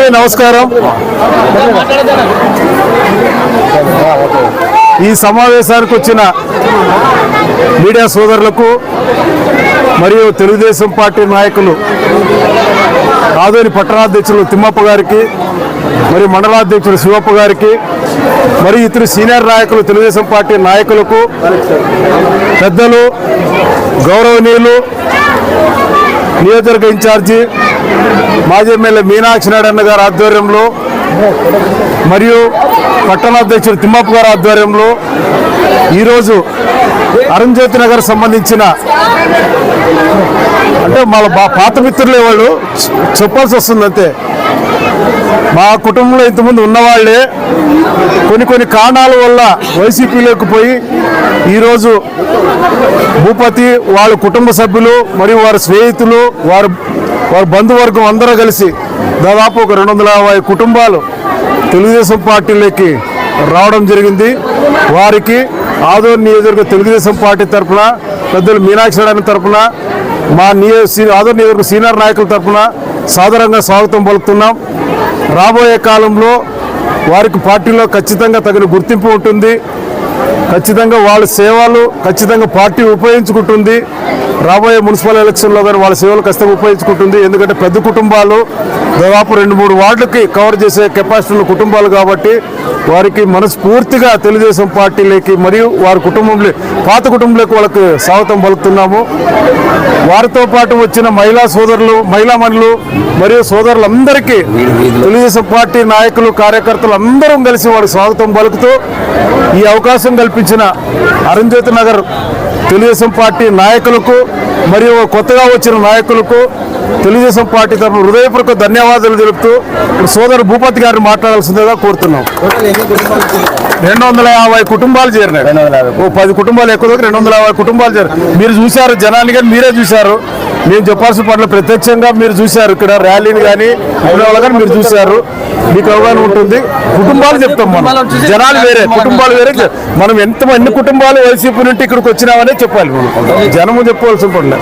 అందరికీ నమస్కారం. ఈ సమావేశానికి వచ్చిన మీడియా సోదరులకు మరియు తెలుగుదేశం పార్టీ నాయకులు ఆదోని పట్టణాధ్యక్షులు తిమ్మప్ప గారికి మరియు మండలాధ్యక్షులు శివప్ప గారికి మరియు ఇతర సీనియర్ నాయకులు తెలుగుదేశం పార్టీ నాయకులకు పెద్దలు గౌరవనీయులు నియోజకవర్గ ఇన్ఛార్జి మాజీ ఎమ్మెల్యే మీనాక్షి నాయుడు గారి ఆధ్వర్యంలో మరియు పట్టణాధ్యక్షుడు తిమ్మప్ప గారి ఆధ్వర్యంలో ఈరోజు అరుణ్జ్యోతి నగర్ సంబంధించిన అంటే మన పాత మిత్రులే వాళ్ళు చెప్పాల్సి వస్తుంది. అంతే మా కుటుంబంలో ఇంతకుముందు ఉన్నవాళ్లే కొన్ని కారణాల వల్ల వైసీపీలోకి పోయి ఈరోజు భూపతి వాళ్ళ కుటుంబ సభ్యులు మరియు వారి స్నేహితులు వారి బంధువర్గం అందరూ కలిసి దాదాపు ఒక 250 కుటుంబాలు తెలుగుదేశం పార్టీలోకి రావడం జరిగింది. వారికి ఆదోని నియోజకవర్గ తెలుగుదేశం పార్టీ తరఫున పెద్దలు మీనాక్షి నాయుడు తరఫున మా ఆదోని నియోజకవర్గ సీనియర్ నాయకుల తరఫున సాదరంగా స్వాగతం పలుకుతున్నాం. రాబోయే కాలంలో వారికి పార్టీలో ఖచ్చితంగా తగిన గుర్తింపు ఉంటుంది. ఖచ్చితంగా వాళ్ళ సేవలు ఖచ్చితంగా పార్టీ ఉపయోగించుకుంటుంది. రాబోయే మున్సిపల్ ఎలక్షన్లో కానీ వాళ్ళ సేవలు ఖచ్చితంగా ఉపయోగించుకుంటుంది. ఎందుకంటే పెద్ద కుటుంబాలు దాదాపు 2-3 వార్డులకి కవర్ చేసే కెపాసిటీ ఉన్న కుటుంబాలు కాబట్టి వారికి మనస్ఫూర్తిగా తెలుగుదేశం పార్టీలోకి మరియు వారి కుటుంబంలో పాత కుటుంబంలోకి వాళ్ళకి స్వాగతం పలుకుతున్నాము. వారితో పాటు వచ్చిన మహిళా సోదరులు మహిళామణులు మరియు సోదరులందరికీ తెలుగుదేశం పార్టీ నాయకులు కార్యకర్తలు అందరం కలిసి వారికి స్వాగతం పలుకుతూ ఈ అవకాశం కల్పించిన అరుణ్జ్యోతి నగర్ తెలుగుదేశం పార్టీ నాయకులకు మరియు కొత్తగా వచ్చిన నాయకులకు తెలుగుదేశం పార్టీ తరఫున హృదయపూర్వక ధన్యవాదాలు తెలుపుతూ సోదరు భూపతి గారిని మాట్లాడాల్సిందిగా కోరుతున్నాం. 250 కుటుంబాలు చేరినాయి. 10 కుటుంబాలు ఎక్కువ 250 కుటుంబాలు చేరారు. మీరు చూశారు జనాన్ని కానీ మీరే చూశారు. నేను చెప్పాల్సిన పనులు ప్రత్యక్షంగా మీరు చూశారు. ఇక్కడ ర్యాలీని కానీ కానీ మీరు చూశారు. మీకు అవగాహన ఉంటుంది. కుటుంబాలు చెప్తాం మనం, జనాలు వేరే కుటుంబాలు వేరే. మనం ఎన్ని కుటుంబాలు వైసీపీ నుండి ఇక్కడికి వచ్చినామనే చెప్పాలి. జనము చెప్పవలసిన పనులు.